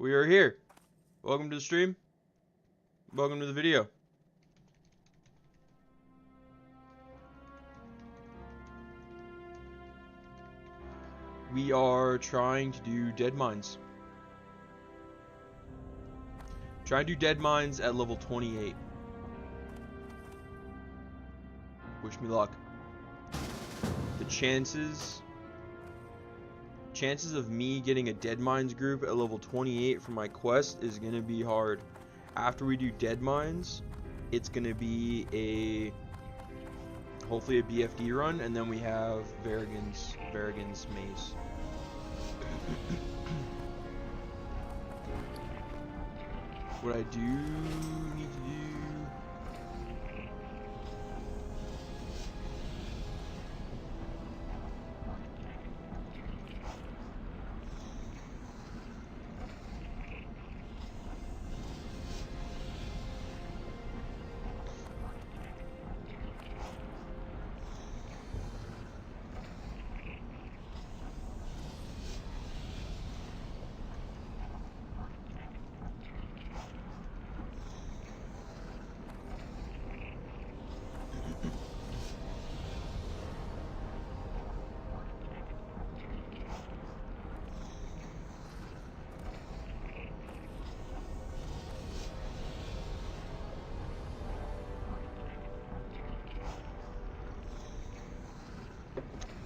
We are here. Welcome to the stream. Welcome to the video. We are trying to do deadmines. Trying to do deadmines at level 28. Wish me luck. The chances of me getting a deadmines group at level 28 for my quest is gonna be hard. After we do deadmines, it's gonna be hopefully a BFD run, and then we have Varigan's mace. What I do need to do.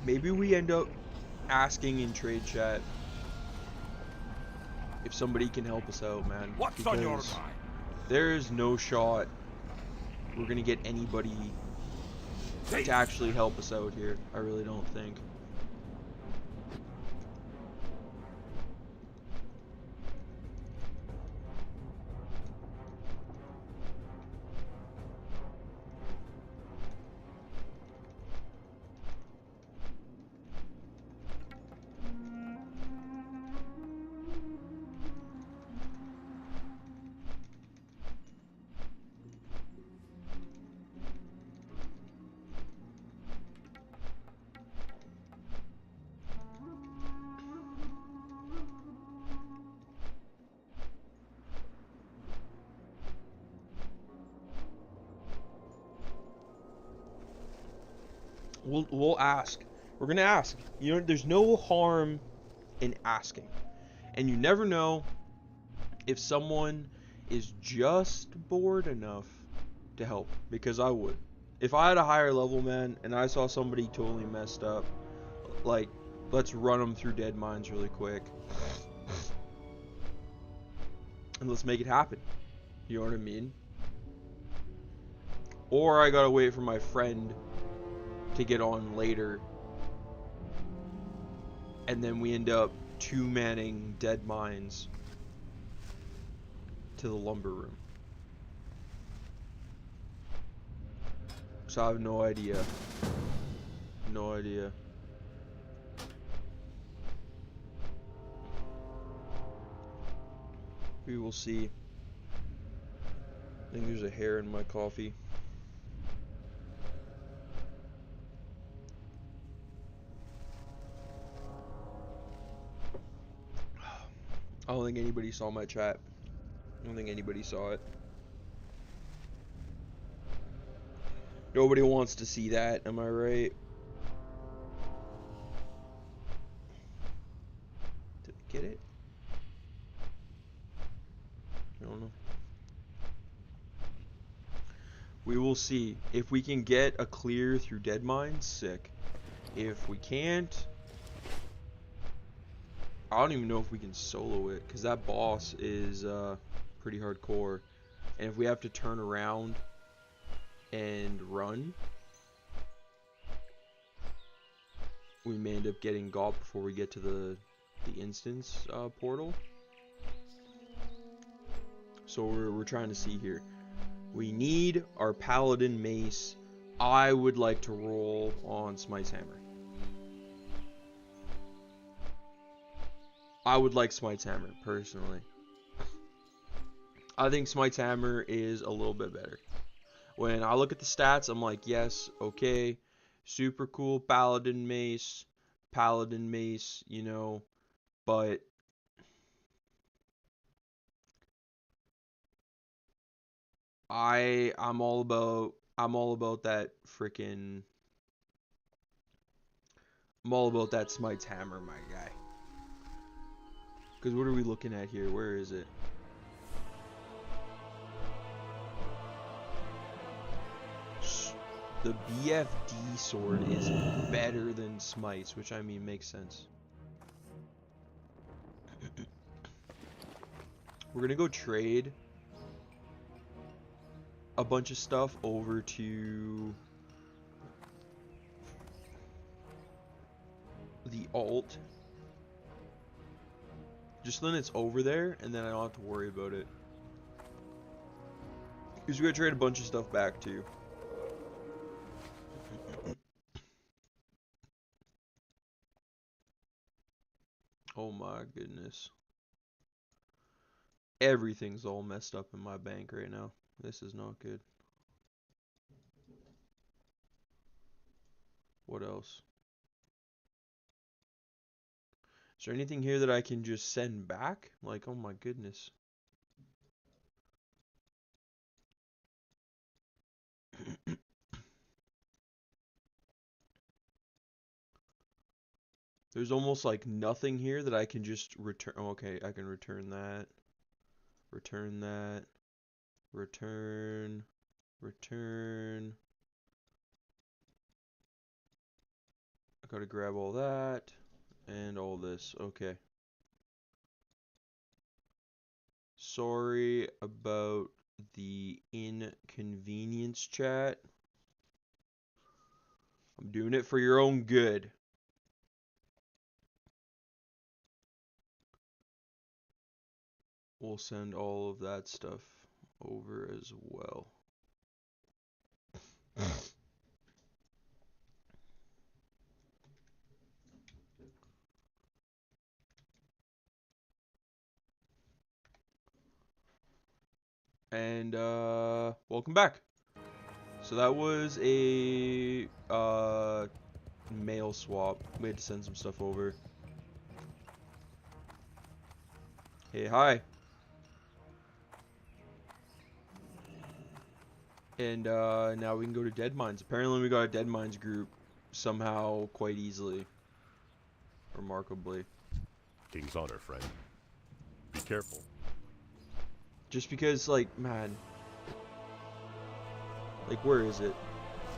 Maybe we end up asking in trade chat if somebody can help us out, man. What's on your mind? There is no shot we're gonna get anybody to actually help us out here. I really don't think. We'll ask. We're gonna ask. You know, there's no harm in asking, and you never know if someone is just bored enough to help. Because I would, if I had a higher level, man, and I saw somebody totally messed up, like, let's run them through deadmines really quick, and let's make it happen. You know what I mean? Or I gotta wait for my friend to get on later, and then we end up two-manning deadmines to the lumber room. So I have no idea. No idea. We will see. I think there's a hair in my coffee. I don't think anybody saw my chat. I don't think anybody saw it. Nobody wants to see that, am I right? Did I get it? I don't know. We will see. If we can get a clear through deadmines, sick. If we can't, I don't even know if we can solo it, because that boss is pretty hardcore. And if we have to turn around and run, we may end up getting got before we get to the instance portal. So we're trying to see here. We need our paladin mace. I would like to roll on Smite's hammer. I would like Smite's hammer, personally. I think Smite's hammer is a little bit better. When I look at the stats, I'm like, yes, okay, super cool paladin mace, you know, but I'm all about that freaking I'm all about that Smite's hammer, my guy. Because what are we looking at here? Where is it? The BFD sword is better than Smite's, which I mean makes sense. We're gonna go trade a bunch of stuff over to the alt. Just then it's over there, and then I don't have to worry about it. Because we're gonna trade a bunch of stuff back too. Oh my goodness. Everything's all messed up in my bank right now. This is not good. What else? Is there anything here that I can just send back? Like, oh my goodness. There's almost like nothing here that I can just return. Oh, okay, I can return that. Return that. Return. Return. I gotta grab all that. And all this. Okay. Sorry about the inconvenience, chat. I'm doing it for your own good. We'll send all of that stuff over as well. And welcome back. So that was a mail swap. We had to send some stuff over. Hey, hi. And now we can go to deadmines. Apparently we got a deadmines group somehow quite easily. Remarkably. King's honor, friend. Be careful. Just because, like, man. Like, where is it?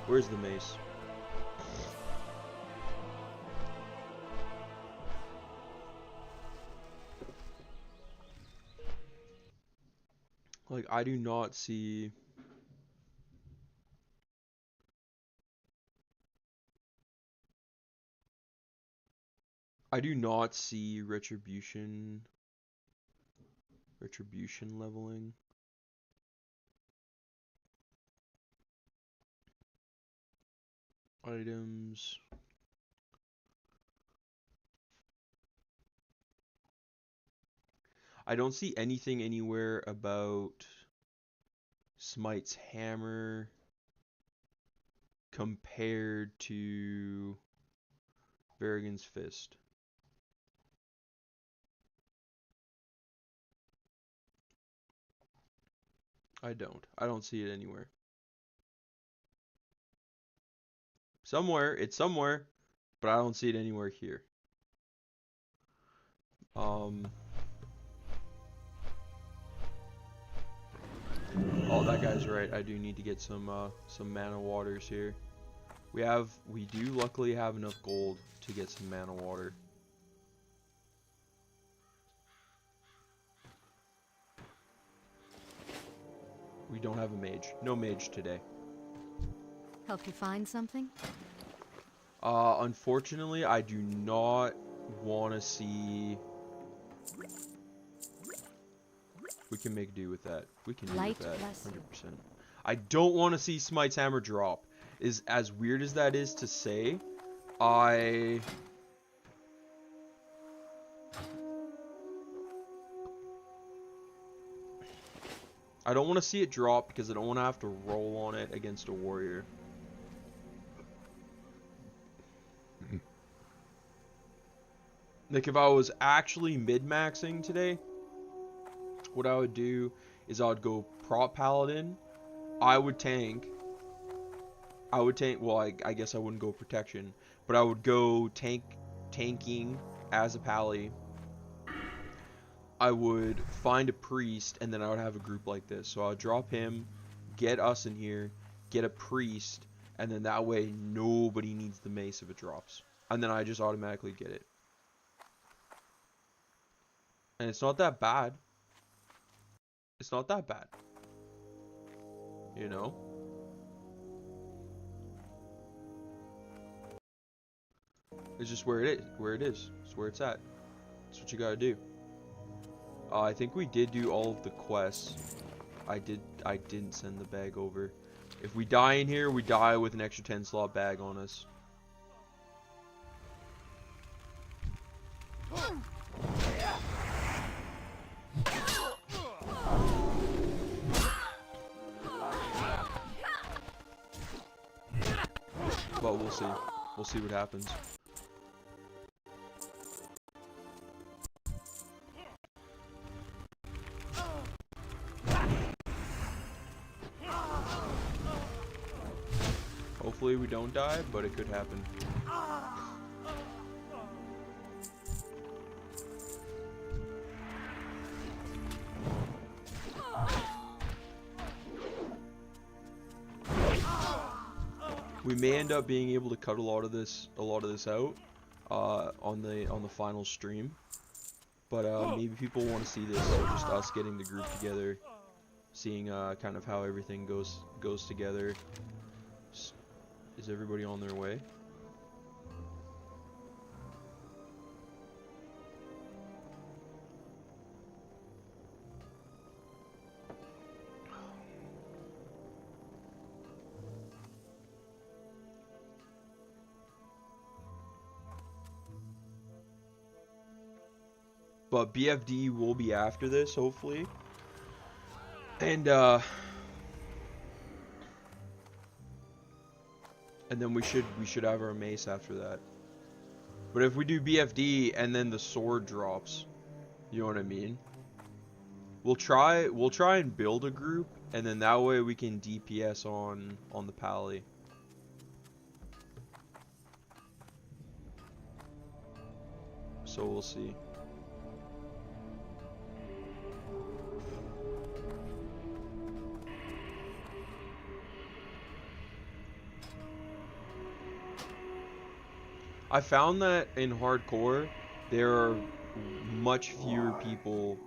Where's the mace? Like, I do not see... I do not see retribution leveling. Items. I don't see anything anywhere about Smite's hammer compared to Varigan's fist. I don't see it anywhere. It's somewhere, but I don't see it anywhere here. Oh, that guy's right. I do need to get some mana waters here. We do luckily have enough gold to get some mana water. We don't have a mage. No mage today. Help you find something? Unfortunately, I do not want to see... We can make do with that. We can do with that, 100%. I don't want to see Smite's hammer drop. Is as weird as that is to say, I don't want to see it drop because I don't want to have to roll on it against a warrior. Like, if I was actually mid-maxing today, what I would do is I would go prop paladin I would tank. Well, I guess I wouldn't go protection, but I would go tanking as a pally. I would find a priest, and then I would have a group like this. So I would drop him, get us in here, get a priest, and then that way nobody needs the mace if it drops. And then I just automatically get it. And it's not that bad. It's not that bad. You know? It's just where it is. It's where it's at. That's what you gotta do. I think we did do all of the quests. I didn't send the bag over. If we die in here, we die with an extra 10 slot bag on us. But we'll see. We'll see what happens. Hopefully we don't die, but it could happen. We may end up being able to cut a lot of this out on the final stream, but maybe people want to see this, so just us getting the group together, seeing kind of how everything goes together. Is everybody on their way? But BFD will be after this, hopefully. And then we should have our mace after that. But if we do BFD and then the sword drops, you know what I mean? We'll try and build a group, and then that way we can DPS on the pally. So we'll see. I found that in hardcore, there are much fewer people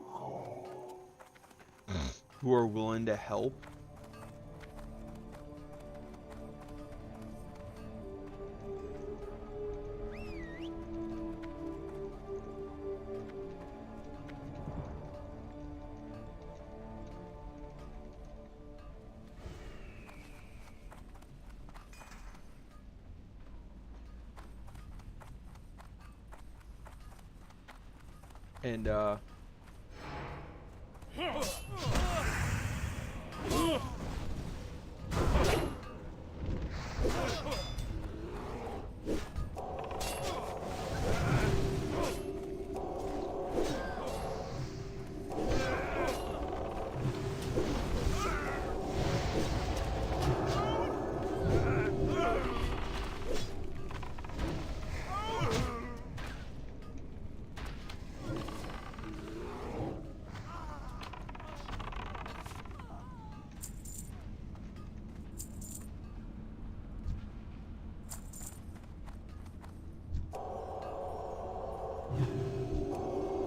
who are willing to help. And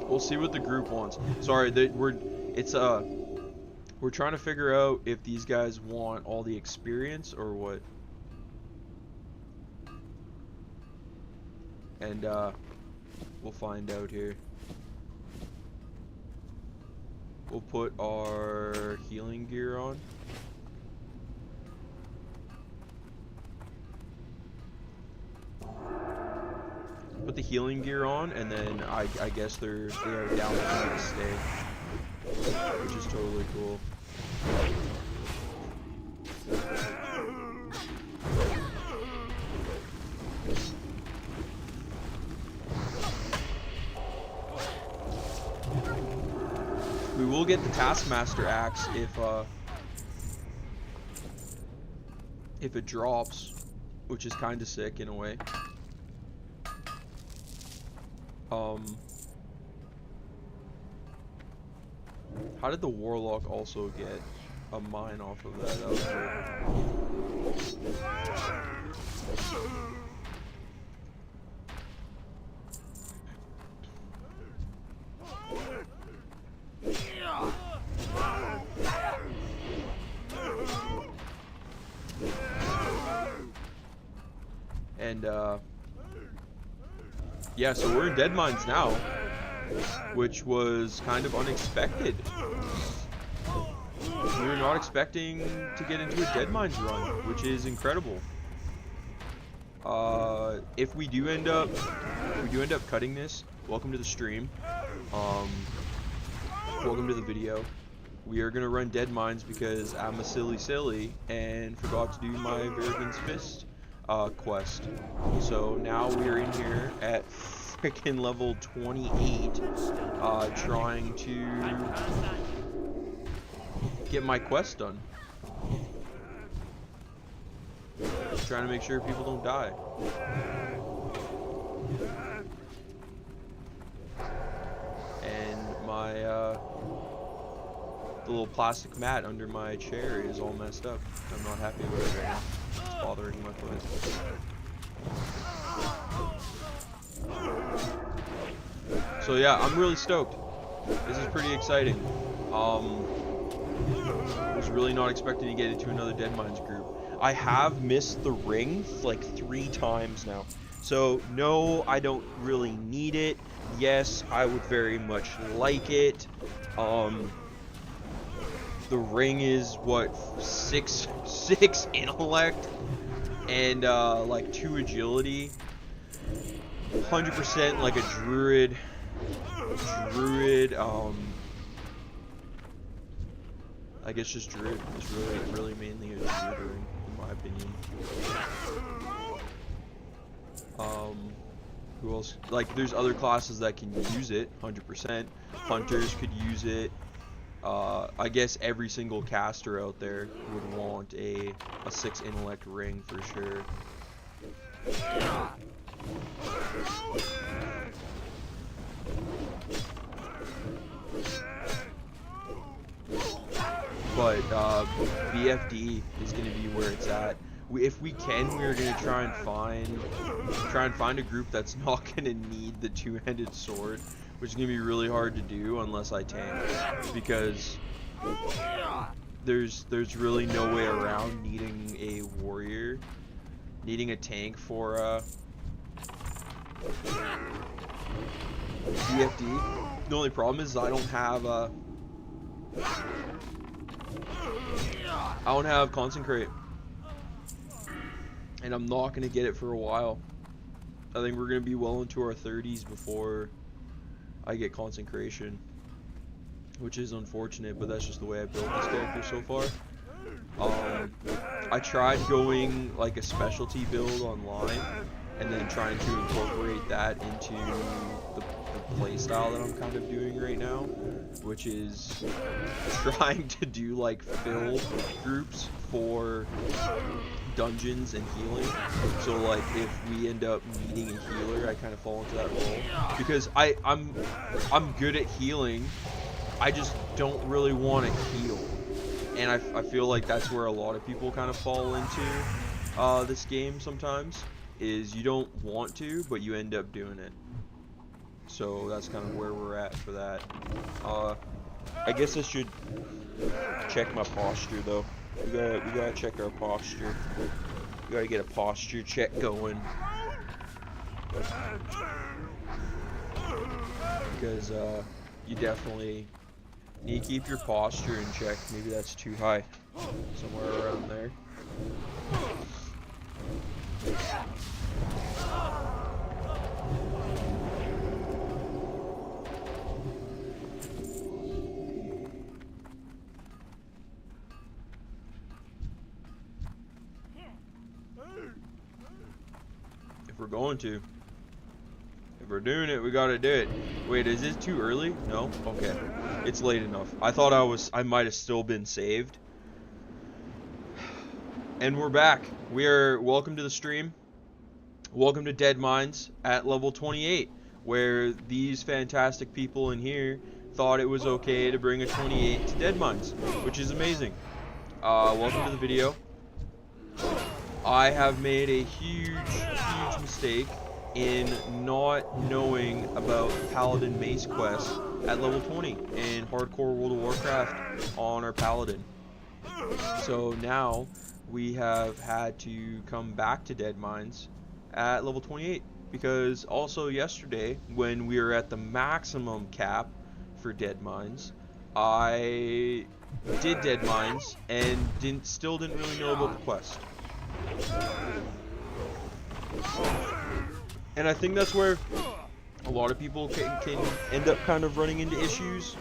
we'll see what the group wants. Sorry, we're trying to figure out if these guys want all the experience or what. And we'll find out here. We'll put our healing gear on. Put the healing gear on, and then I guess they are down to stay, which is totally cool. We will get the Taskmaster axe if it drops, which is kind of sick in a way. How did the Warlock also get a mine off of that? That was weird. And yeah, so we're in deadmines now, which was kind of unexpected. We were not expecting to get into a deadmines run, which is incredible. If we do end up cutting this, welcome to the stream. Welcome to the video. We are gonna run deadmines because I'm a silly and forgot to do my Verigan's Fist quest. So now we're in here at freaking level 28, trying to get my quest done. Trying to make sure people don't die. And my the little plastic mat under my chair is all messed up. I'm not happy with it right now. It's bothering my foot. So yeah, I'm really stoked. This is pretty exciting. Was really not expecting to get into another deadmines group. I have missed the ring like 3 times now. So no, I don't really need it. Yes, I would very much like it. The ring is what, 6 intellect and like 2 agility. 100% like a druid. I guess just druid is really mainly a druid ring, in my opinion. Who else? Like, there's other classes that can use it. 100%. Hunters could use it. I guess every single caster out there would want a 6 intellect ring for sure. But BFD is going to be where it's at. If we can, we're going to try and find a group that's not going to need the 2-handed sword, which is going to be really hard to do unless I tank, because there's really no way around needing a warrior, needing a tank for BFD. The only problem is I don't have Consecrate, and I'm not gonna get it for a while. I think we're gonna be well into our 30s before I get Consecration, which is unfortunate, but that's just the way I built this character so far. I tried going like a specialty build online and then trying to incorporate that into the playstyle that I'm kind of doing right now, which is trying to do like fill groups for dungeons and healing. So like if we end up needing a healer, I kind of fall into that role, because I'm good at healing. I just don't really want to heal, and I feel like that's where a lot of people kind of fall into this game sometimes, is you don't want to, but you end up doing it. So that's kind of where we're at for that. I guess I should check my posture though. We gotta check our posture. We gotta get a posture check going, because you definitely need to keep your posture in check. Maybe that's too high. Somewhere around there. If we're doing it, we gotta do it. Wait, is it too early? No? Okay. It's late enough. I thought I might have still been saved. And we're back. Welcome to the stream. Welcome to Deadmines at level 28, where these fantastic people in here thought it was okay to bring a 28 to Deadmines, which is amazing. Welcome to the video. I have made a huge mistake in not knowing about Paladin Mace quest at level 20 in Hardcore World of Warcraft on our Paladin. So now we have had to come back to Deadmines at level 28 because also yesterday when we were at the maximum cap for Deadmines, I did Deadmines and still didn't really know about the quest. And I think that's where a lot of people can end up kind of running into issues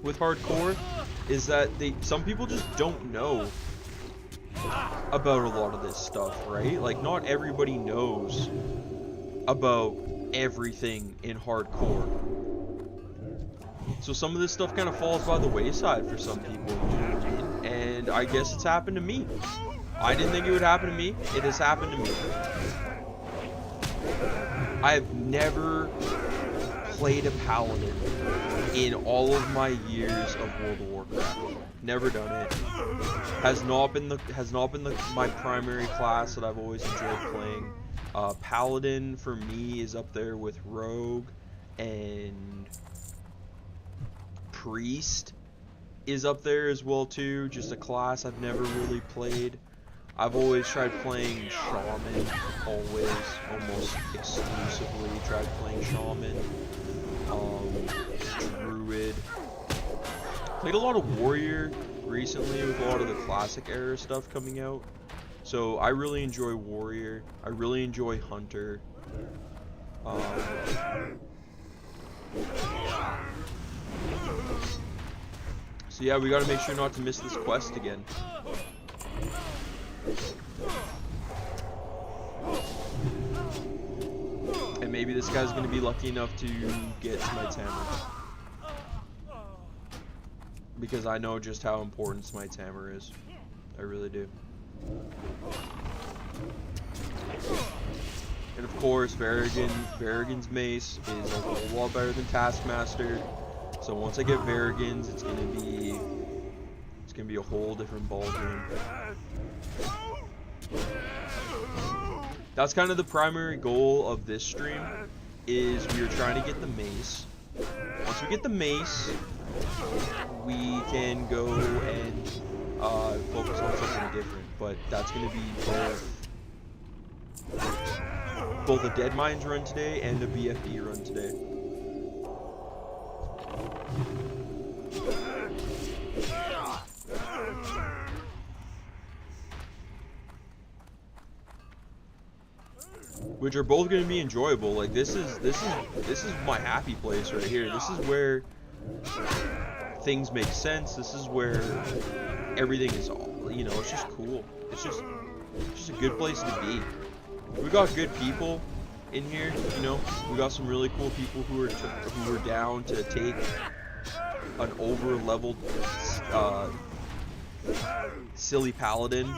with hardcore, is that some people just don't know about a lot of this stuff, right? Like, not everybody knows about everything in hardcore. So some of this stuff kind of falls by the wayside for some people, you know what I mean? And I guess it's happened to me. I didn't think it would happen to me. It has happened to me. I've never played a paladin in all of my years of World of Warcraft. Never done it. Has not been my primary class that I've always enjoyed playing. Paladin for me is up there with Rogue, and Priest is up there as well too. Just a class I've never really played. I've always tried playing Shaman, almost exclusively tried playing Shaman, Druid. Played a lot of Warrior recently with a lot of the classic era stuff coming out. So I really enjoy Warrior. I really enjoy Hunter. So yeah, we gotta make sure not to miss this quest again. And maybe this guy's gonna be lucky enough to get Smite's Hammer, because I know just how important Smite's Hammer is. I really do. And of course, Varigan's Mace is a whole lot better than Taskmaster. So once I get Varigan's, it's gonna be a whole different ballgame. That's kind of the primary goal of this stream, is we are trying to get the mace. Once we get the mace, we can go and focus on something different. But that's going to be both a Deadmines run today and a BFD run today. Which are both going to be enjoyable. Like, this is my happy place right here. This is where things make sense. This is where everything is all, you know, it's just cool. It's just a good place to be. We got good people in here, you know. We got some really cool people who are down to take an over-leveled silly paladin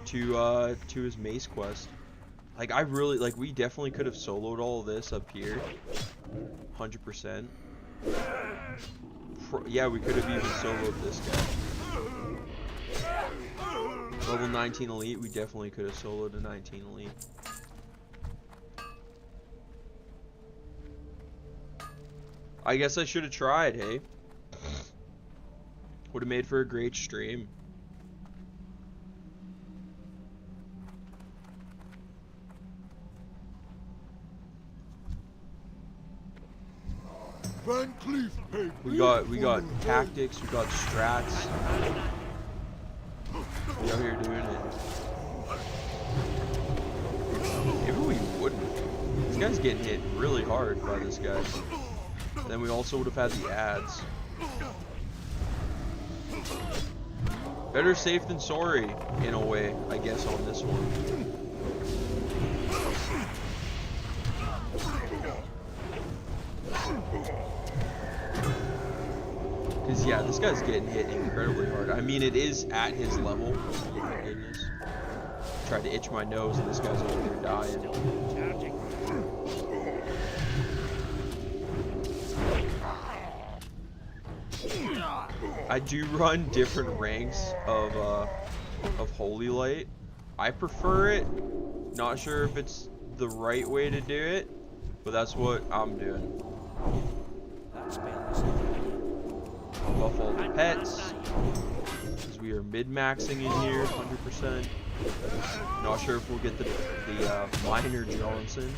to his mace quest. Like, we definitely could have soloed all of this up here, 100%. Yeah, we could have even soloed this guy. Level 19 elite, we definitely could have soloed a 19 elite. I guess I should have tried, hey? Would have made for a great stream. We got tactics, we got strats. We out here doing it. Maybe we wouldn't. This guy's getting hit really hard by this guy. Then we also would have had the ads. Better safe than sorry, in a way, I guess, on this one. Because, yeah, this guy's getting hit incredibly hard. I mean, it is at his level. Oh my goodness. Tried to itch my nose and this guy's over there dying. I do run different ranks of Holy Light. I prefer it. Not sure if it's the right way to do it, but that's what I'm doing. Buff all the pets, because we are mid-maxing in here, 100%. Not sure if we'll get the minor Johnson,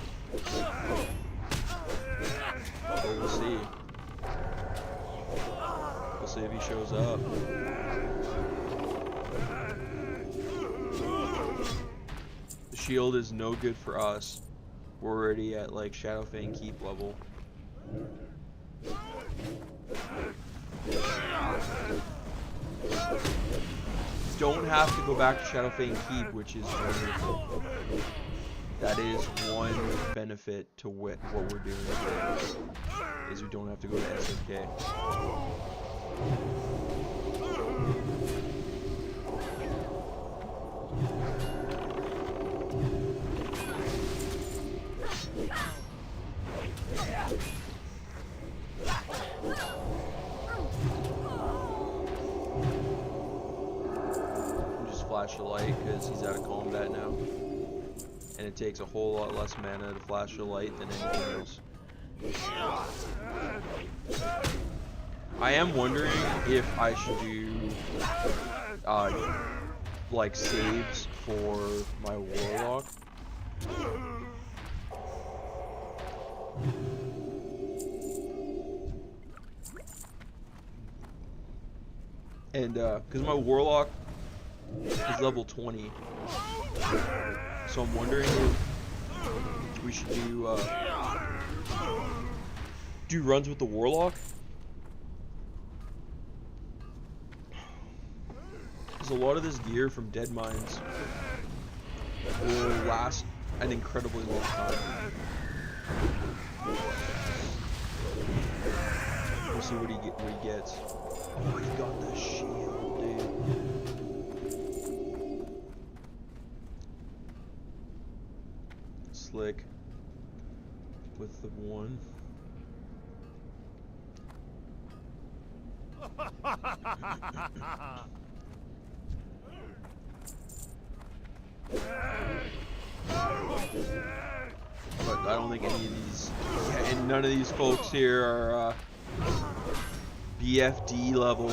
but we'll see. We'll see if he shows up. The shield is no good for us. We're already at like Shadowfang Keep level. Don't have to go back to Shadowfang Keep, which is wonderful. That is one benefit to what we're doing today, is we don't have to go to SMK. Just flash a light because he's out of combat now. And it takes a whole lot less mana to flash a light than anything else. I am wondering if I should do like saves for my warlock. And because my warlock is level 20. So I'm wondering if we should do runs with the warlock. Because a lot of this gear from Deadmines will last an incredibly long time. We'll see what he gets. Oh, he got the shield, dude. Slick with the one. But I don't think any of these, and none of these folks here are BFD level.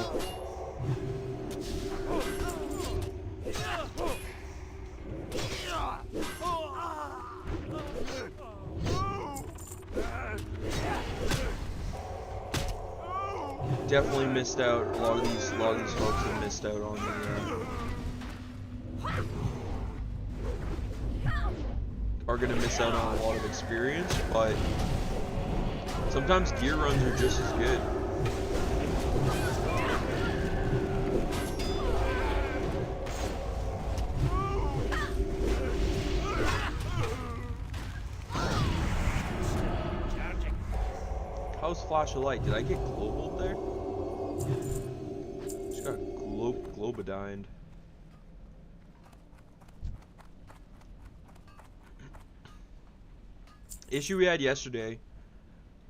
Definitely missed out. A lot of these folks have missed out on the are gonna miss out on a lot of experience, but sometimes gear runs are just as good. How's Flash of Light? Did I get global there? Just got globadined. Issue we had yesterday,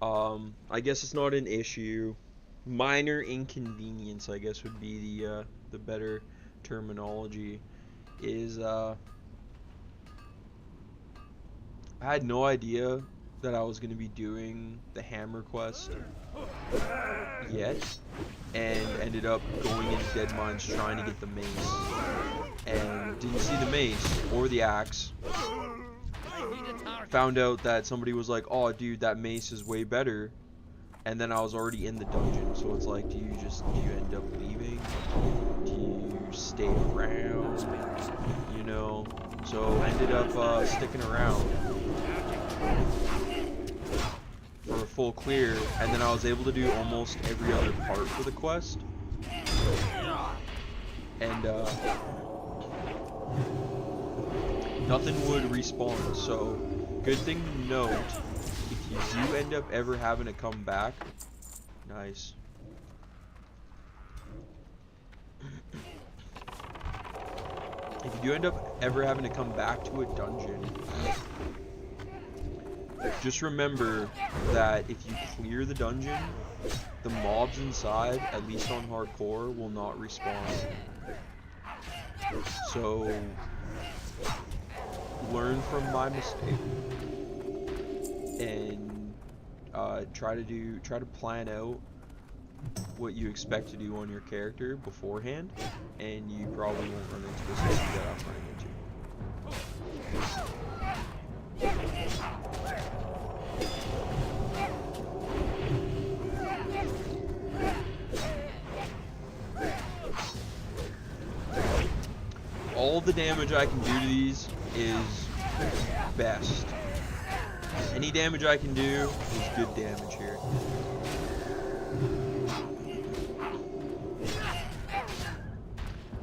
I guess it's not an issue. Minor inconvenience, I guess, would be the better terminology. Is I had no idea that I was going to be doing the hammer quest yet, and ended up going into Deadmines trying to get the mace, and didn't see the mace or the axe. Found out that somebody was like, oh dude, that mace is way better, and then I was already in the dungeon. So it's like, do you end up leaving? Do you stay around? You know, so I ended up sticking around for a full clear, and then I was able to do almost every other part for the quest, and nothing would respawn. So good thing to note, if you do end up ever having to come back, nice, if you end up ever having to come back to a dungeon, just remember that if you clear the dungeon, the mobs inside, at least on hardcore, will not respawn. So learn from my mistake and try to plan out what you expect to do on your character beforehand, and you probably won't run into this issue that I'm running into. All the damage I can do to these is best. Any damage I can do is good damage here.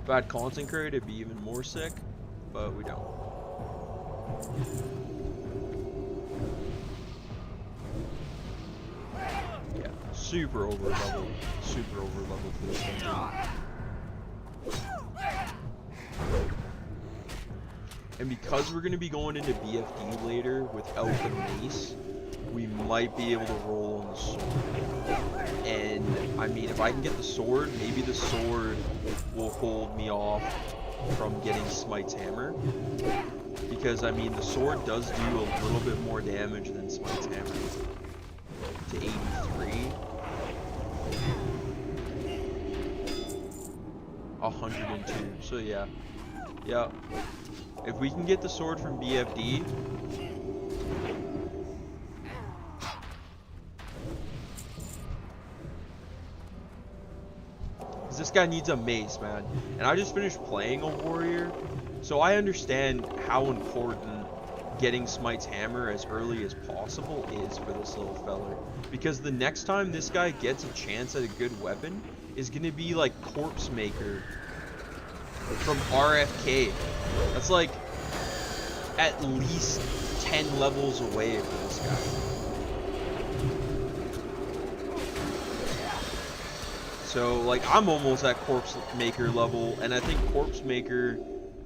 If I had Consecrate, it'd be even more sick, but we don't. Yeah, super over leveled for this dungeon. And because we're going to be going into BFD later without the mace, we might be able to roll on the sword. And, I mean, if I can get the sword, maybe the sword will hold me off from getting Smite's hammer. Because, I mean, the sword does do a little bit more damage than Smite's hammer. To 83. $102. So, yeah. Yeah. If we can get the sword from BFD, because this guy needs a mace, man. And I just finished playing a warrior, so I understand how important getting Smite's hammer as early as possible is for this little feller. Because the next time this guy gets a chance at a good weapon is going to be like Corpse Maker from RFK. That's like at least 10 levels away from this guy. So like I'm almost at Corpse Maker level, and I think Corpse Maker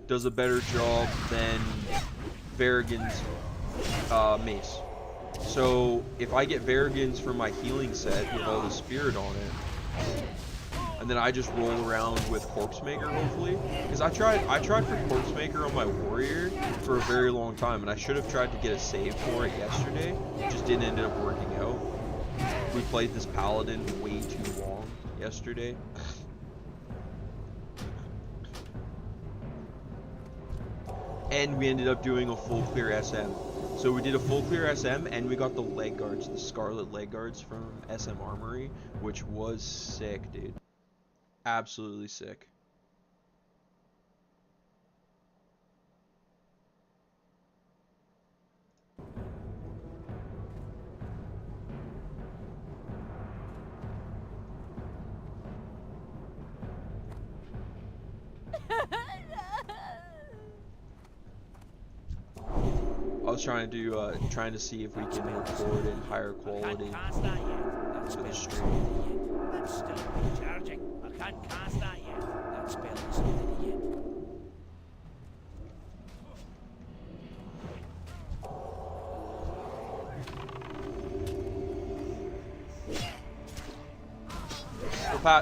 does a better job than Varigan's mace. So if I get Varigan's for my healing set with all the spirit on it, and then I just roll around with Corpse Maker, hopefully. Because I tried for Corpse Maker on my warrior for a very long time, and I should have tried to get a save for it yesterday. It just didn't end up working out. We played this paladin way too long yesterday. And we ended up doing a full clear SM. So we did a full clear SM, and we got the leg guards, the scarlet leg guards from SM Armory, which was sick, dude. Absolutely sick. I was trying to see if we can record in higher quality for the stream. I'm still recharging. I can't cast that yet. That spell isn't ready yet.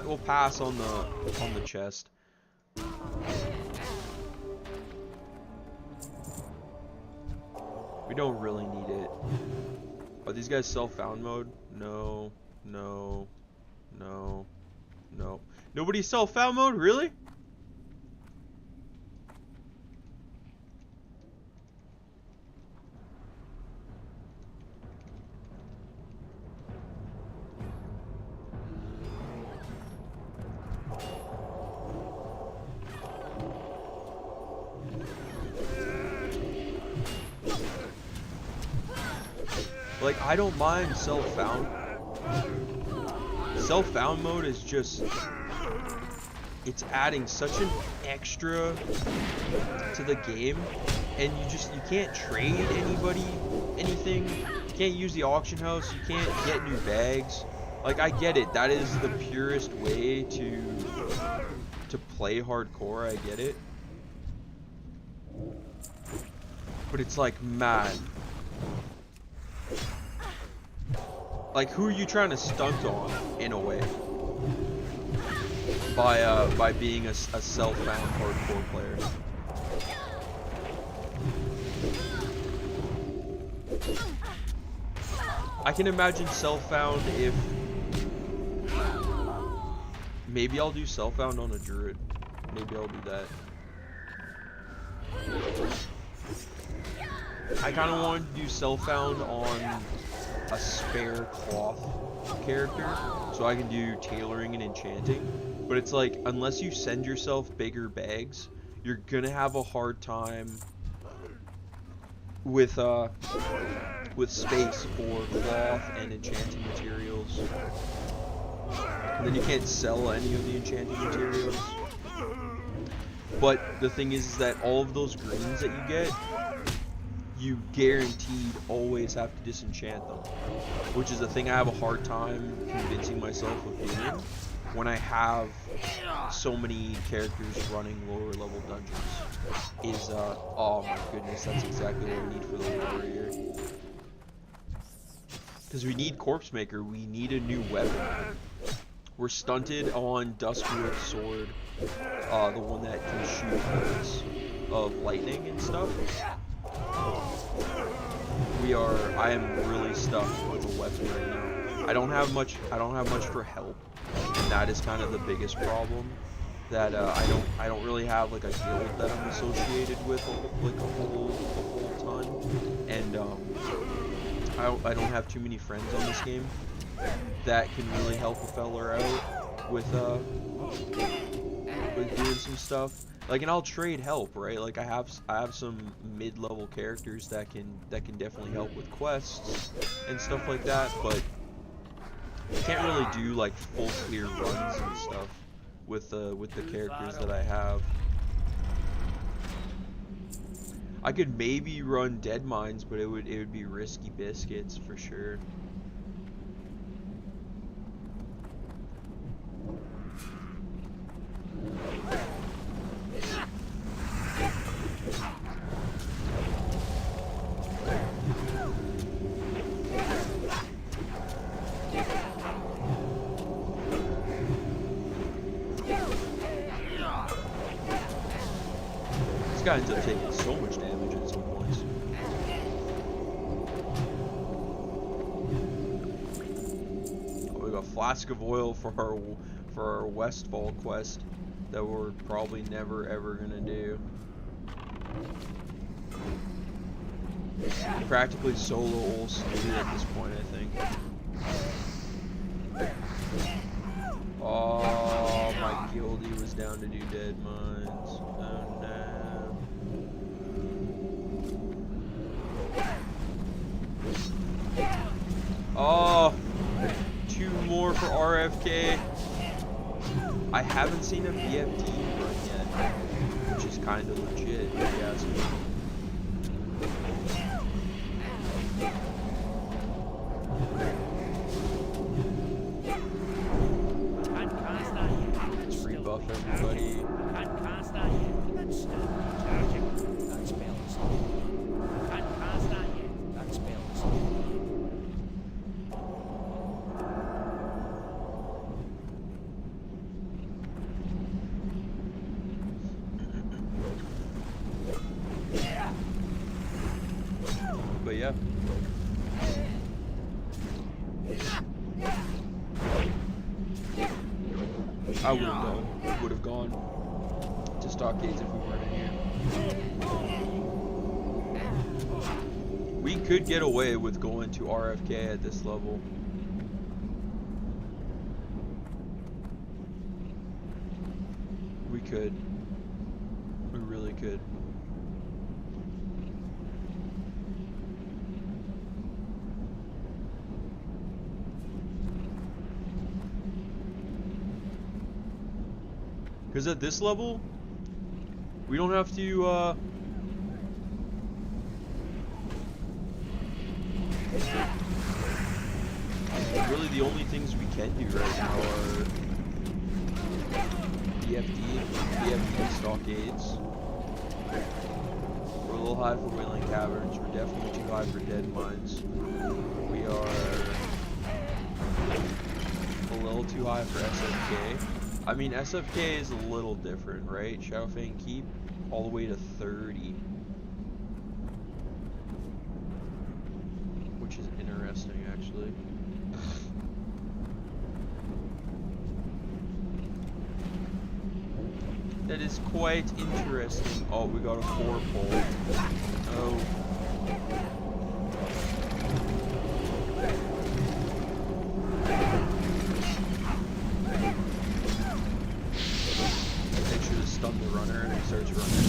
We'll pass on the chest. We don't really need it. Are these guys self-found mode? No, no, no, no. Nobody's self-found mode? Really? Like, I don't mind self-found. Self-found mode is just... it's adding such an extra to the game. And you can't trade anybody anything. You can't use the auction house. You can't get new bags. Like, I get it. That is the purest way to play hardcore. I get it. But it's like, man. Like, who are you trying to stunt on, in a way? By being a self-found hardcore player. I can imagine self-found if... Maybe I'll do self-found on a druid. Maybe I'll do that. I kind of wanted to do self-found on a spare cloth character, so I can do tailoring and enchanting. But it's like, unless you send yourself bigger bags, you're gonna have a hard time with space for cloth and enchanting materials. And then you can't sell any of the enchanting materials. But the thing is that all of those greens that you get, you guaranteed always have to disenchant them, which is a thing I have a hard time convincing myself of doing when I have so many characters running lower level dungeons. Oh my goodness, that's exactly what we need for the warrior. Because we need Corpse Maker, we need a new weapon. We're stunted on Duskwood's sword, the one that can shoot bolts of lightning and stuff. I am really stuck with a weapon right now. I don't have much for help, and that is kind of the biggest problem. That I don't really have like a guild that I'm associated with like a whole ton, and I don't have too many friends on this game that can really help a fella out with doing some stuff. Like, and I'll trade help, right? Like I have some mid-level characters that can definitely help with quests and stuff like that, but I can't really do like full clear runs and stuff with the characters that I have. I could maybe run deadmines, but it would be risky biscuits for sure. This guy ends up taking so much damage at some points. Oh, we got a flask of oil for our Westfall quest that we're probably never ever gonna do. Practically solo all snooty at this point, I think. Oh, my guildie was down to do deadmines. Oh no. Oh, 2 more for RFK. I haven't seen a BFD run yet, which is kind of legit, if you ask me. Let's rebuff everybody. But yeah. I would have gone to Stockades if we weren't in here. We could get away with going to RFK at this level. We could. We really could. Because at this level, we don't have to, really the only things we can do right now are BFD stockades. little high for Wailing Caverns. We're definitely too high for Deadmines. We are a little too high for SFK. I mean, SFK is a little different, right? Shadowfang Keep all the way to 30. Which is interesting, actually. That is quite interesting. Oh, we got a 4-pole. Oh. Make sure to stun the runner and he starts running.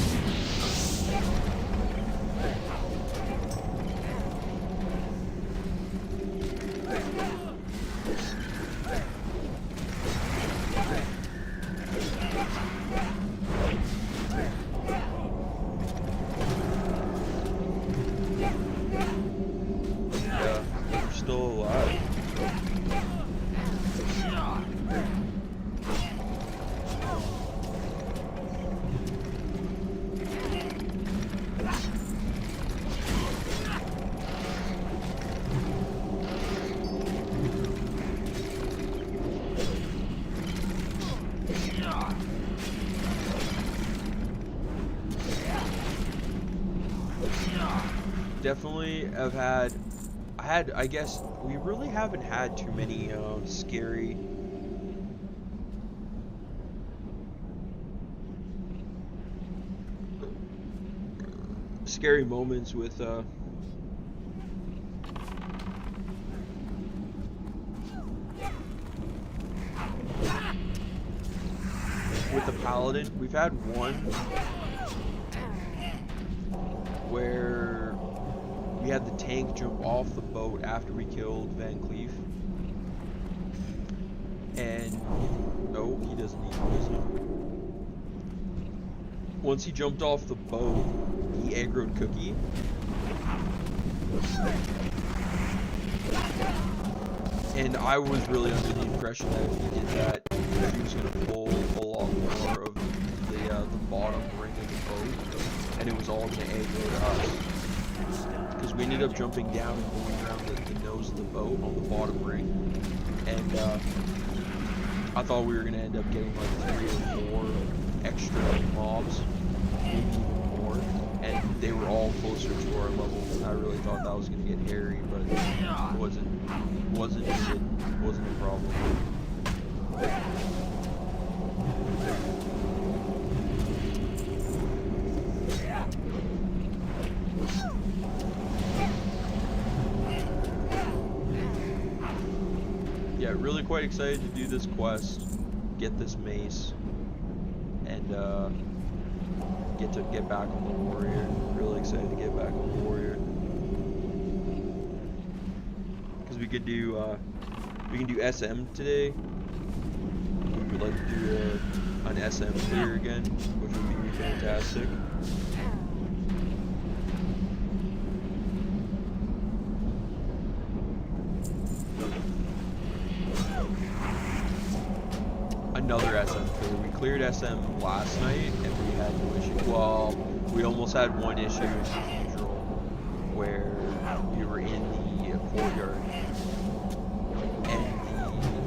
Definitely have had, I guess, we really haven't had too many scary moments with the paladin. We've had one where we had the tank jump off the boat after we killed Van Cleef. And no, he doesn't need wisdom. Once he jumped off the boat, he aggroed Cookie. And I was really under the impression that if he did that, he was going to pull a lot more of the bottom ring of the boat, and it was all going to aggro to us. Because we ended up jumping down and going around the nose of the boat on the bottom ring, and I thought we were going to end up getting like 3 or 4 extra mobs, maybe even more, and they were all closer to our level. I really thought that was going to get hairy, but it wasn't needed. It wasn't a problem. Yeah, really quite excited to do this quest, get this mace, and get back on the warrior. Really excited to get back on the warrior. Because we can do SM today. We would like to do an SM clear again, which would be fantastic. Another SM clear. We cleared SM last night and we had no issue. Well, we almost had one issue in Cathedral where we were in the courtyard and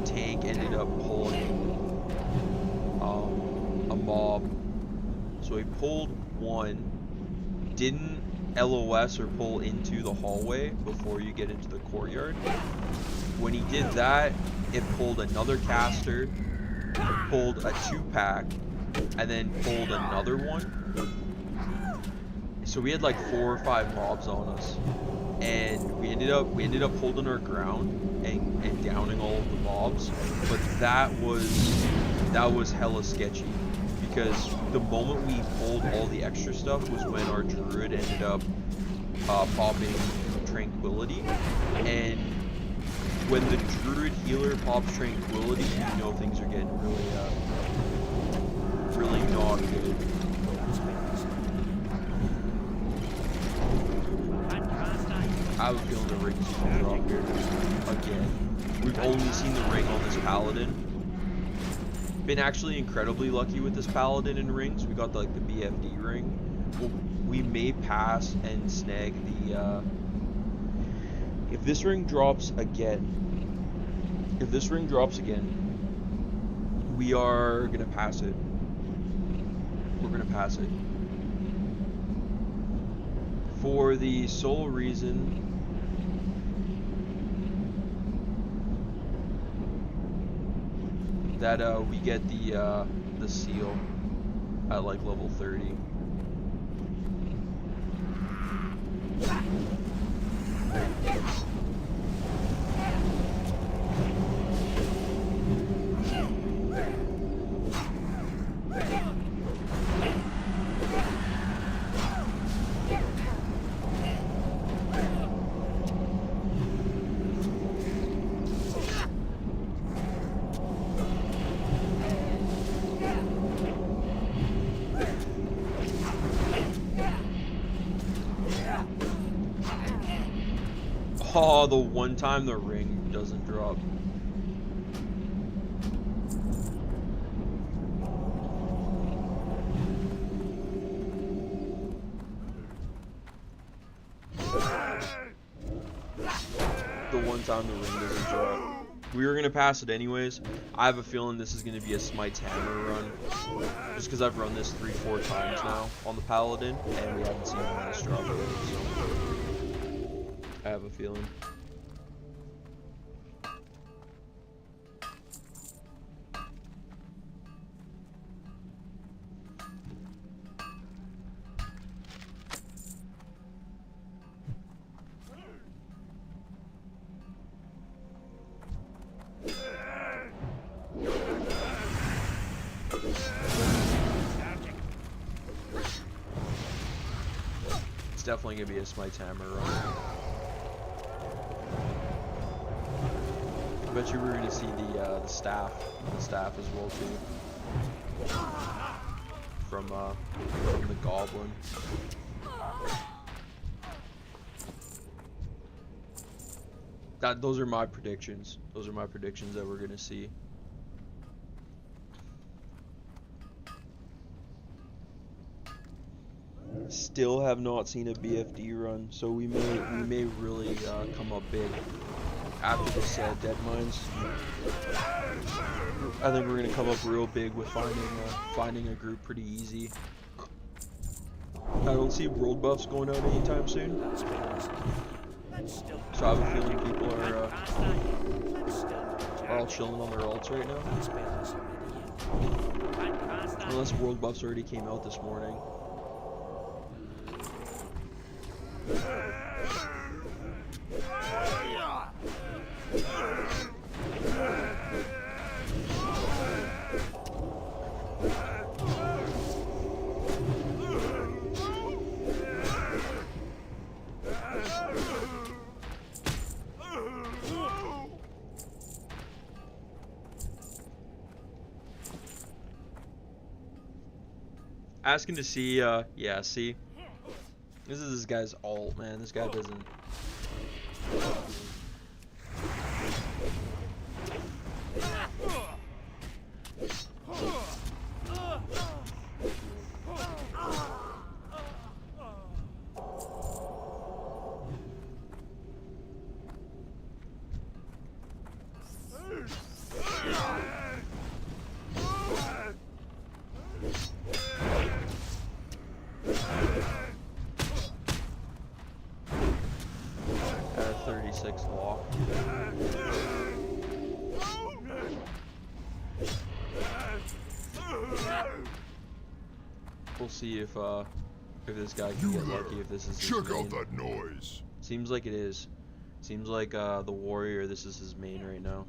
the tank ended up pulling a mob. So he pulled one, didn't LOS or pull into the hallway before you get into the courtyard. When he did that, it pulled another caster, pulled a 2-pack, and then pulled another one. So we had like 4 or 5 mobs on us, and we ended up holding our ground and downing all of the mobs. But that was hella sketchy, because the moment we pulled all the extra stuff was when our druid ended up popping Tranquility, and when the druid healer pops Tranquility, you know things are getting really not good. I was feeling the rings drop here again. We've only seen the ring on this paladin. Been actually incredibly lucky with this paladin in rings. We got like the BFD ring, we may pass and snag the, if this ring drops again, we are gonna pass it. We're gonna pass it. For the sole reason that we get the seal at like level 30. Oh, the one time the ring doesn't drop. The one time the ring doesn't drop. We were gonna pass it anyways. I have a feeling this is gonna be a Smite's Hammer run. Just because I've run this 3-4 times now on the Paladin, and we haven't seen a mace drop it, so I have a feeling. It's definitely gonna be a Smite's Hammer run. I bet you we're gonna see the staff as well too, from the goblin. Those are my predictions. Those are my predictions that we're gonna see. Still have not seen a BFD run, so we may really come up big after this deadmines. I think we're gonna come up real big with finding a group pretty easy. I don't see world buffs going out anytime soon, so I have a feeling people are all chilling on their alts right now. Unless world buffs already came out this morning. Asking to see, yeah, see? This is this guy's alt, man. This guy doesn't... At a 36 lock. We'll see if this guy can get lucky, if this is his Check main. out that noise. Seems like it is. Seems like the warrior, this is his main right now.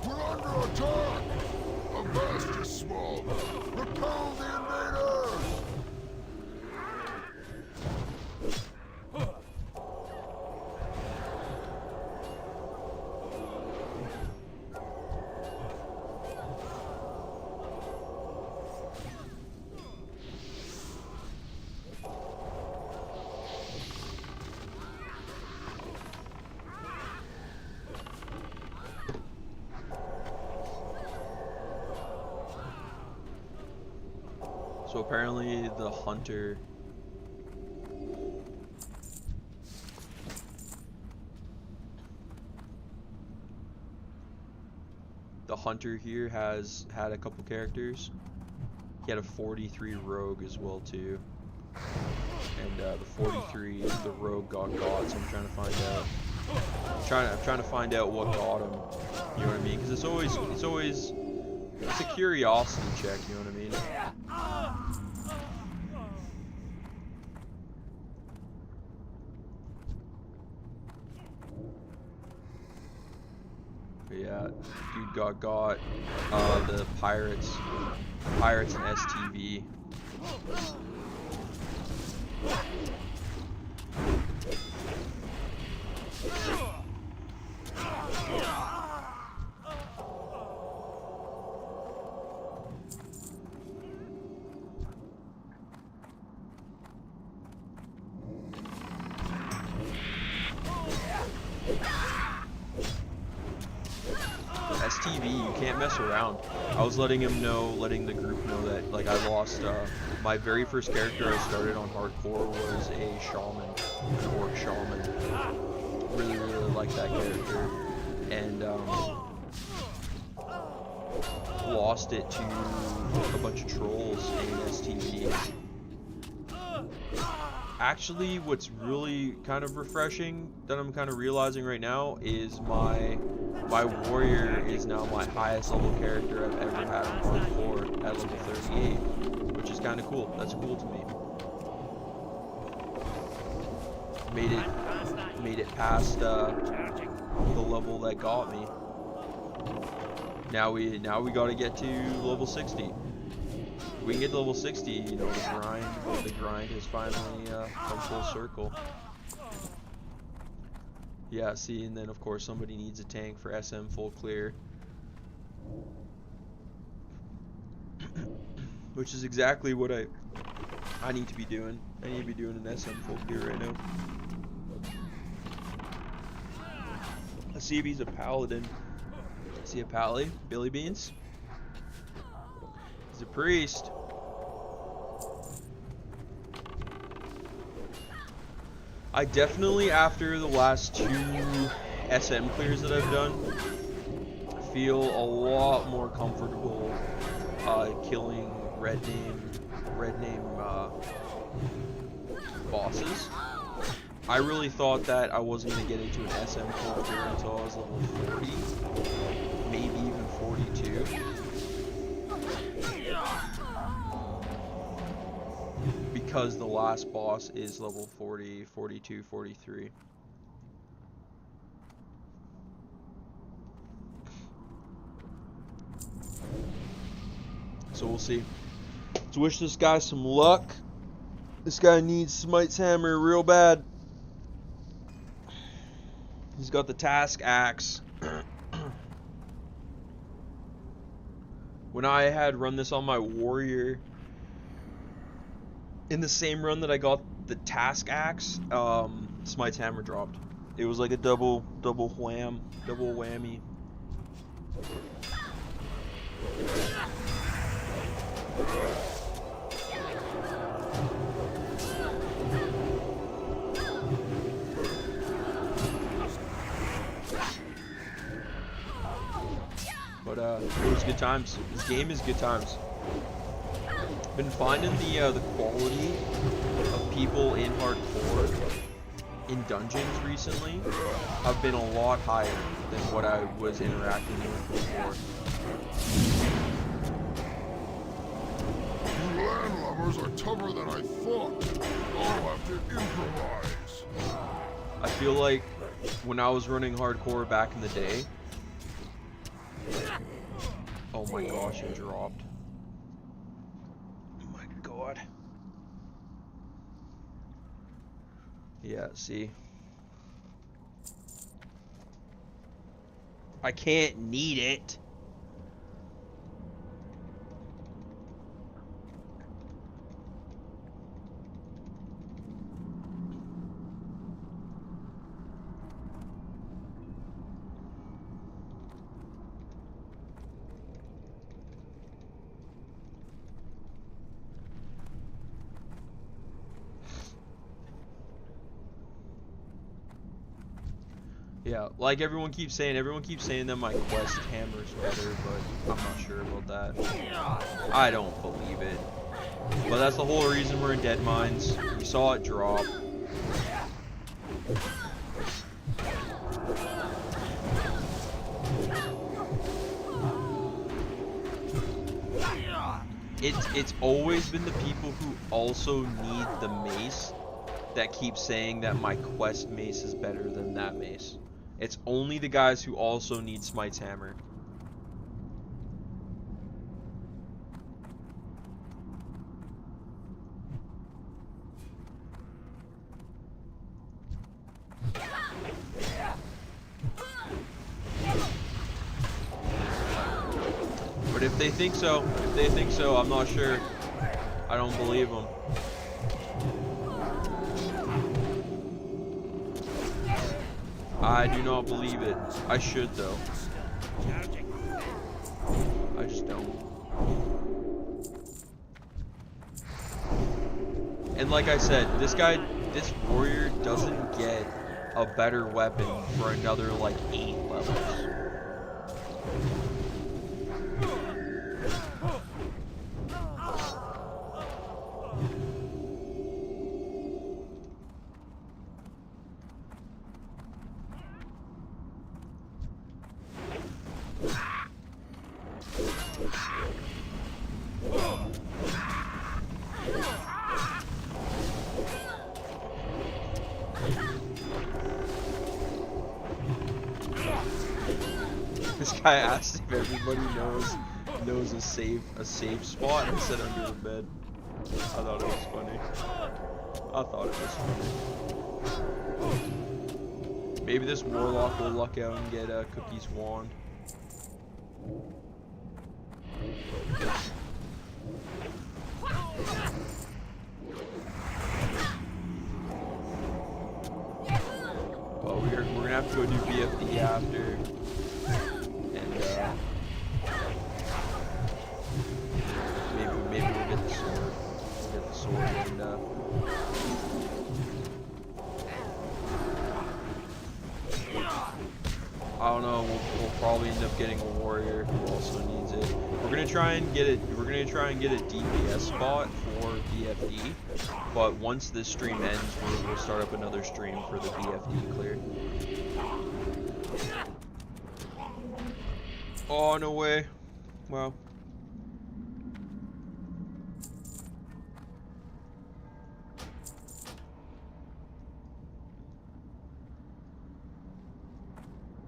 We're under attack! A vast is small. Repel the invaders! So apparently the hunter... The hunter here has had a couple characters. He had a 43 rogue as well too. And the 43, the rogue got, so I'm trying to find out. I'm trying to find out what got him. You know what I mean? Because it's a curiosity check. You know what I mean? But yeah, dude got the pirates and STV. STV, you can't mess around. I was letting the group know that like I lost my very first character I started on hardcore was a shaman, an orc shaman. Really like that character, and lost it to a bunch of trolls in STV. Actually, what's really kind of refreshing that I'm kind of realizing right now is my warrior is now my highest level character I've ever had on hardcore at level 38, which is kind of cool. That's cool to me. Made it past the level that got me. Now we got to get to level 60. If we can get to level 60, you know, the grind has finally come full circle. Yeah, see, and then of course somebody needs a tank for SM full clear. Which is exactly what I need to be doing. I need to be doing an SM full clear right now. Let's see if he's a paladin. Is he a pally? Billy Beans? He's a priest. I definitely, after the last 2 SM clears that I've done, feel a lot more comfortable killing red name bosses. I really thought that I wasn't going to get into an SM full clear until I was level 40, maybe even 42. Because the last boss is level 40, 42, 43. So we'll see. Let's wish this guy some luck. This guy needs Smite's hammer real bad. He's got the task axe. When I had run this on my warrior, in the same run that I got the task axe, Smite's hammer dropped. It was like a double whammy. But it was good times. This game is good times. Been finding the quality of people in hardcore in dungeons recently have been a lot higher than what I was interacting with before. You landlubbers are tougher than I thought. I'll have to improvise. I feel like when I was running hardcore back in the day. Oh my gosh, it dropped. Oh my god. Yeah, see. I can't need it. Yeah, like everyone keeps saying that my quest hammer's better, but I'm not sure about that. I don't believe it. But that's the whole reason we're in deadmines. We saw it drop. It's always been the people who also need the mace that keep saying that my quest mace is better than that mace. It's only the guys who also need Smite's hammer. But if they think so, I'm not sure. I don't believe them. I do not believe it. I should though. I just don't. And like I said, this warrior doesn't get a better weapon for another like 8 levels. This guy asked if everybody knows a safe spot. I said under the bed. I thought it was funny. Maybe this warlock will luck out and get Cookie's wand. Well, we're gonna have to go do BFD after. Maybe we'll get the sword. And I don't know. We'll probably end up getting a warrior who also needs it. We're gonna try and get it. We're gonna try and get a DPS spot for BFD. But once this stream ends, we'll start up another stream for the BFD clear. Oh, no way. Wow.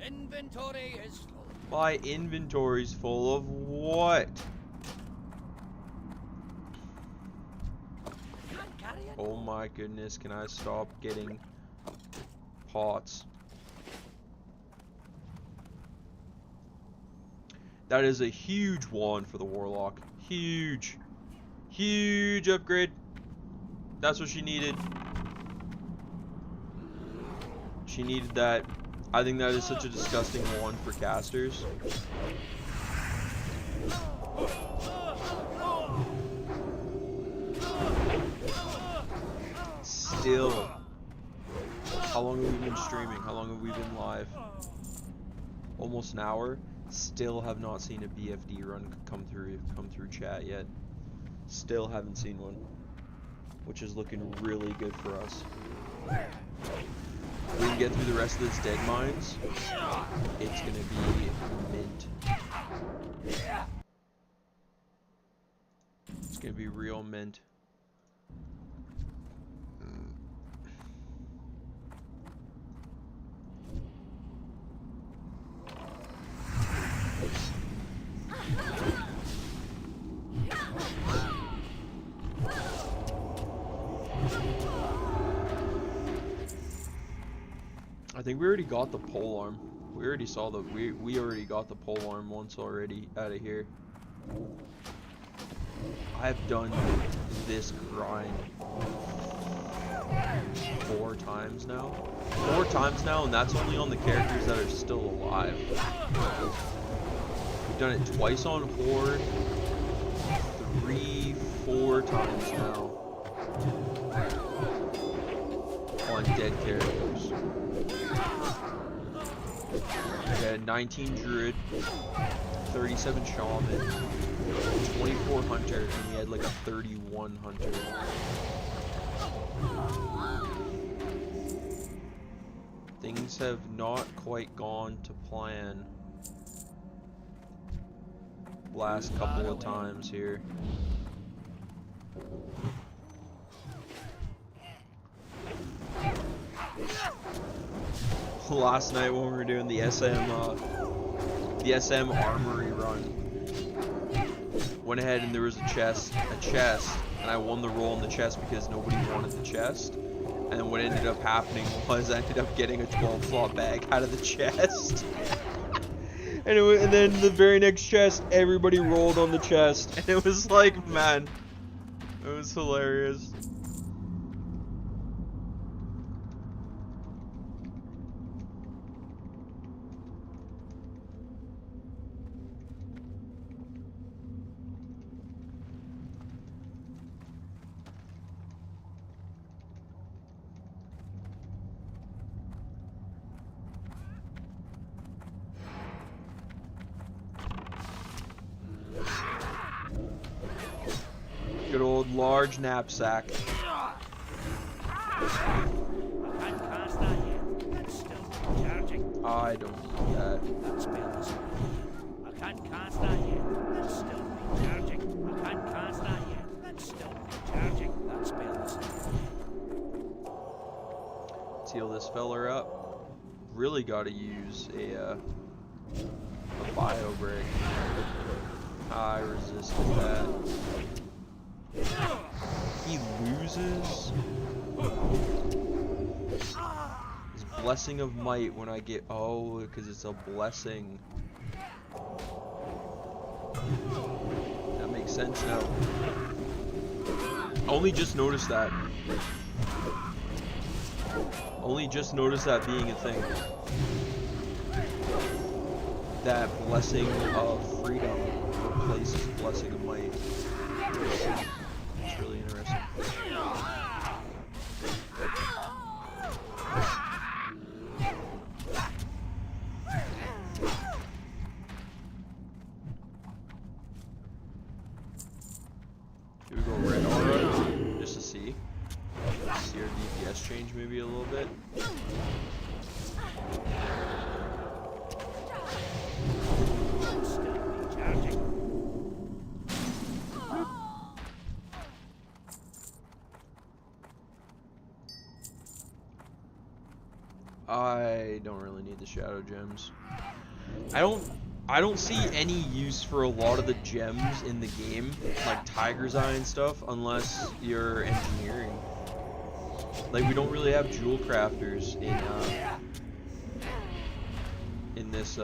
Inventory is full. My inventory's full of what? Can't carry it. Oh my goodness, can I stop getting pots? That is a huge wand for the warlock. Huge. Huge upgrade. That's what she needed. She needed that. I think that is such a disgusting wand for casters. Still. How long have we been streaming? How long have we been live? Almost an hour. Still have not seen a BFD run come through chat yet. Still haven't seen one, which is looking really good for us. If we can get through the rest of this deadmines, it's gonna be mint. It's gonna be real mint. I think we already got the pole arm. We already saw the we already got the pole arm once already out of here. I've done this grind 4 times now. 4 times now, and that's only on the characters that are still alive. We've done it twice on Horde, 3, 4 times now on dead characters. We had 19 druid, 37 shaman, 24 hunter, and we had like a 31 hunter. Things have not quite gone to plan last couple of times here. Last night when we were doing the SM armory run, went ahead and there was a chest, and I won the roll in the chest because nobody wanted the chest. And what ended up happening was I ended up getting a 12 slot bag out of the chest. And then the very next chest, everybody rolled on the chest, and it was like, man, it was hilarious. Good old large knapsack. I can't cast that yet. That's still charging. I don't need that. That spell is I can't cast that yet. That's still charging. I can't cast that yet. That's still charging. That spell is Let's heal this feller up. Really gotta use a bio break. I resisted that. He loses his blessing of might when I get because it's a blessing. That makes sense now. Only just noticed that. Only just noticed that being a thing. That blessing of freedom replaces blessing of might. It's really interesting. Should we go red aura just to see? See our DPS change maybe a little bit. I don't really need the shadow gems. I don't see any use for a lot of the gems in the game, like Tiger's Eye and stuff, unless you're engineering. Like, we don't really have jewel crafters in this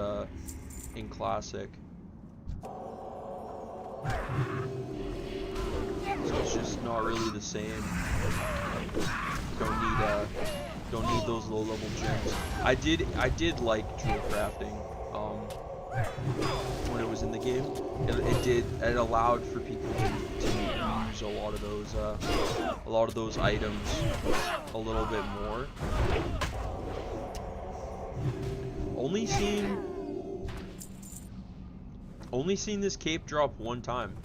in classic. So it's just not really the same. Don't need those low level gems. I did like jewel crafting when it was in the game. It allowed for people to use a lot of those items a little bit more. Only seen this cape drop one time.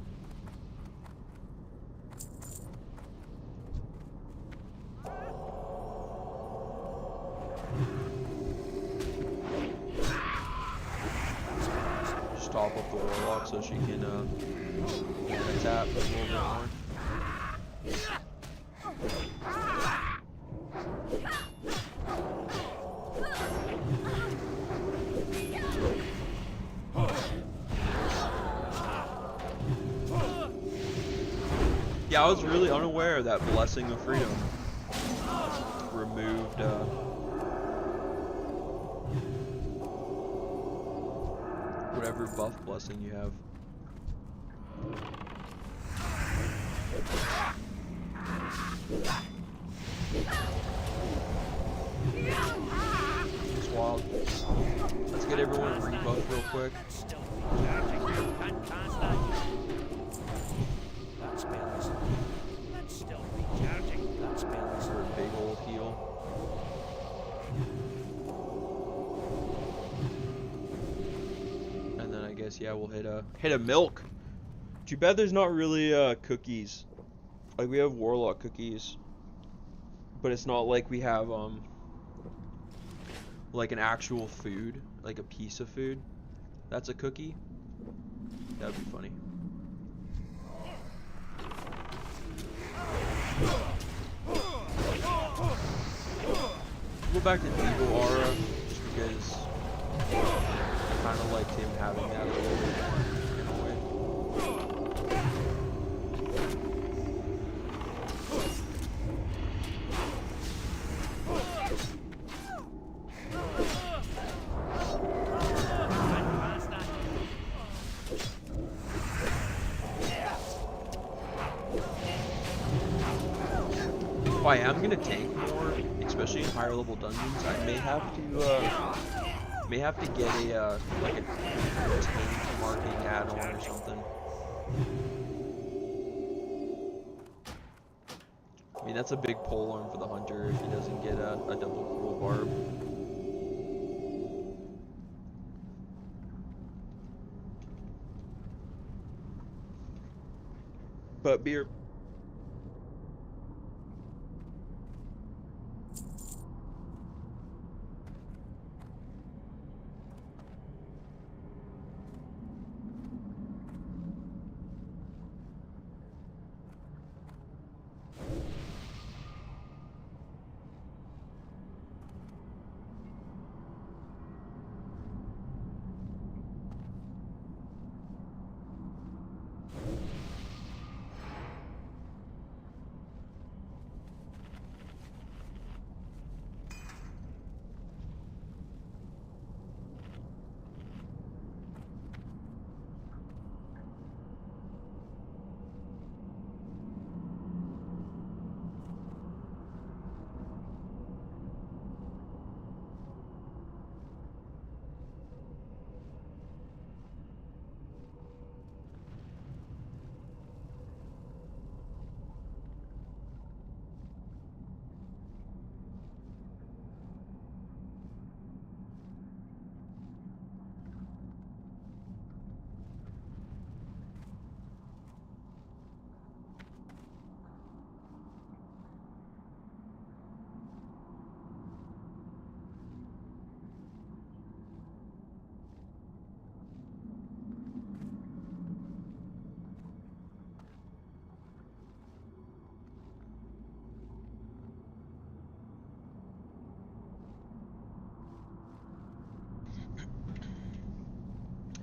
Just top up the warlock so she can tap a little bit more. Yeah, I was really unaware that Blessing of Freedom removed whatever buff blessing you have. It's wild. Let's get everyone rebuffed real quick. For a big old heal. guess yeah, we'll hit a milk. Too bad there's not really cookies. Like we have warlock cookies, but it's not like we have like an actual food, like a piece of food. That's a cookie. That'd be funny. Go back to Evil Aura just because I kind of liked him having that a little bit more in a way. If I am gonna tank more, especially in higher level dungeons, I may have to get a like a tank marking add-on or something. I mean that's a big pole arm for the hunter if he doesn't get a double cruel barb. But beer.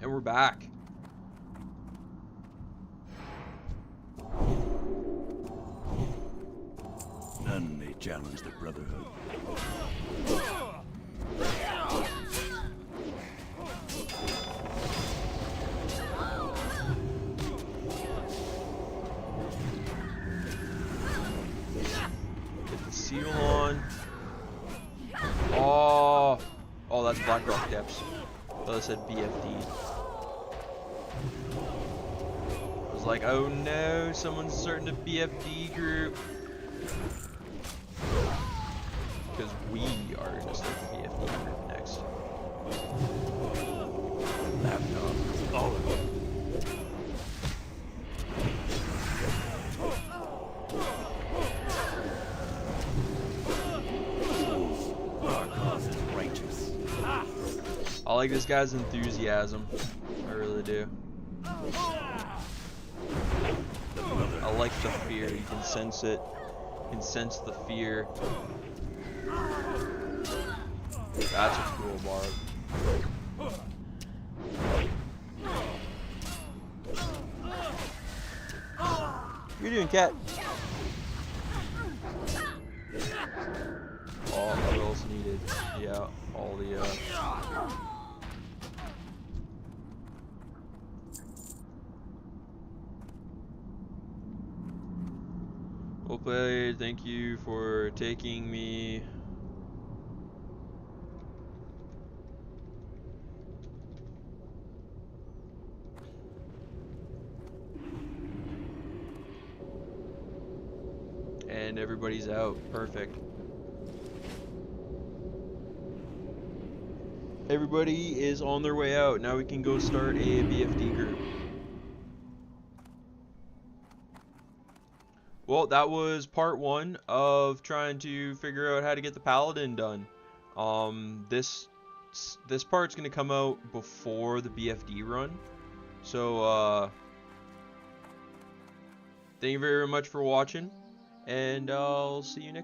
And we're back. None may challenge the Brotherhood. Get the seal on. Oh, that's Blackrock Depths. Oh, it said BFD. I was like, oh no, someone's starting a BFD group. Because we are going to start the BFD group next. Laptop. Oh. Our cause is righteous. I like this guy's enthusiasm. I really do. I like the fear. You can sense it. You can sense the fear. That's a cool barb. You're doing, cat. Oh, what else needed? Yeah, all the well played, thank you for taking me. And everybody's out. Perfect. Everybody is on their way out. Now we can go start a BFD group. Well, that was part 1 of trying to figure out how to get the paladin done. This part's gonna come out before the BFD run. So thank you very much for watching, and I'll see you next